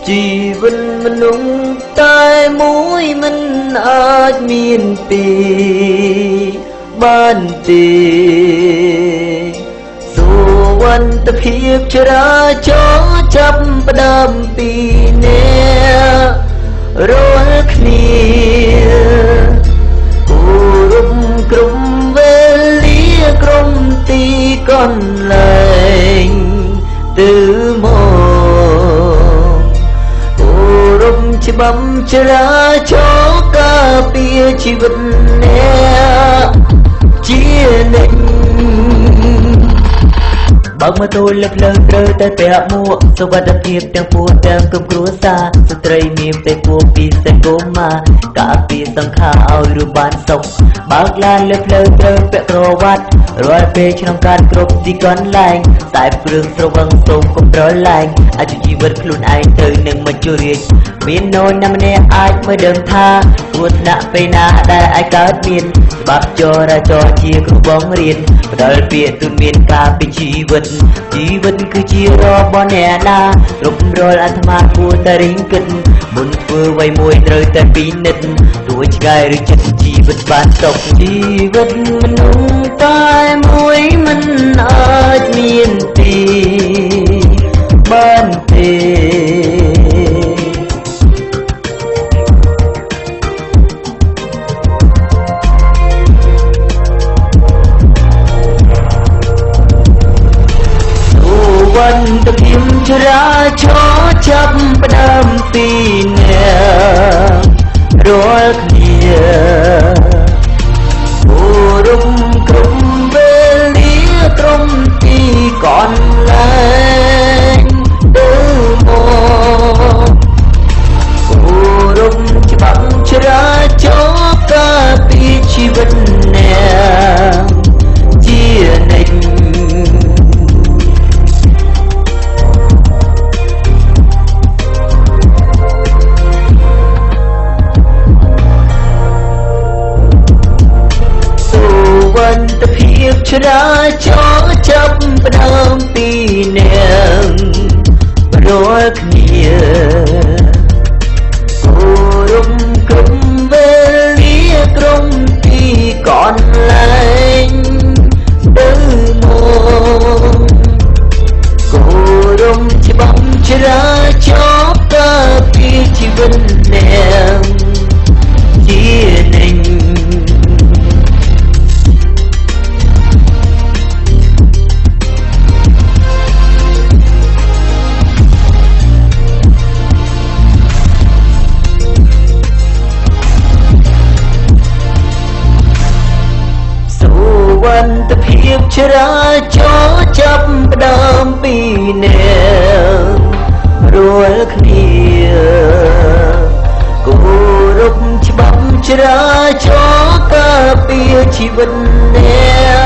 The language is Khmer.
ជីវិតមនុស្សតែមួយមិនអាចមានពីរបានទេសុវត្ថិភាពចរាចរណ៍ចាប់ផ្ដើមពីអ្នករាល់គ្នាគោរពក្រុមវេលាក្រុមទីកន្លែងទៅមកគោរពច្បាប់ចរាចរណ៍ការពារជីវិតអ្នកជានិច្ចបើកម៉ូតូលើផ្លូវត្រូវតែពាក់មួកសុវត្ថិភាពទាំងពួរទាំងក្រុមគ្រួសារស្ត្រីមានតែពួកពីសេកូម៉ាការពារសង្ខារឲ្យរស់បានសុខបើកឡានលើផ្លូវត្រូវពាក់ក្រវ៉ាត់រាល់ពេលឆ្លងកាត់គ្រប់ទីកន្លែងតែគ្រឿងស្រវឹងសូមកុំប្រឡែងអាចជីវិតខ្លួនឯងទៅនឹងមច្ចុរាជមាននរណាម្នាក់អាចមើលដឹងថាគ្រោះថ្នាក់ពេលណាដែលអាចកើតមានច្បាប់ចរាចរណ៍ជាគ្រូបង្រៀនផ្ដល់ពាក្យទូនមានការពីជីវិតគឺជារបស់អ្នកណាគ្រប់រាល់អាត្មាគួរតែរិះគិតមុនធ្វើអ្វីមួយត្រូវតែពិនិត្យទោះឆ្ងាយឬជិតជីវិតបានសុខជីវិតមនុស្សតែមួយមិនអាចមានពីរបានទេវត្ថិភាពចរាចរណ៍ចាប់ផ្ដើមពីអ្នករាល់គ្នាគោរពក្រុមវេលាក្រុមទីកន្លែងទៅមកគោរពច្បាប់ចរាចរណ៍ការពារជីវិតអ្នកជានិច្ចវត្ថិភាពចរាចរណ៍ចាប់ផ្ដើមពីអ្នករាល់គ្នាគោរពក្រុមវេលាក្រុមទីកន្លែងទៅមកគោរពច្បាប់ចរាចរណ៍ការពារជីវិតអ្នកជានិច្ចវត្ថិភាពចរាចរណ៍ចាប់ផ្ដើមពីអ្នករាល់គ្នាគោរពច្បាប់ចរាចរណ៍ការពារជីវិតអ្នក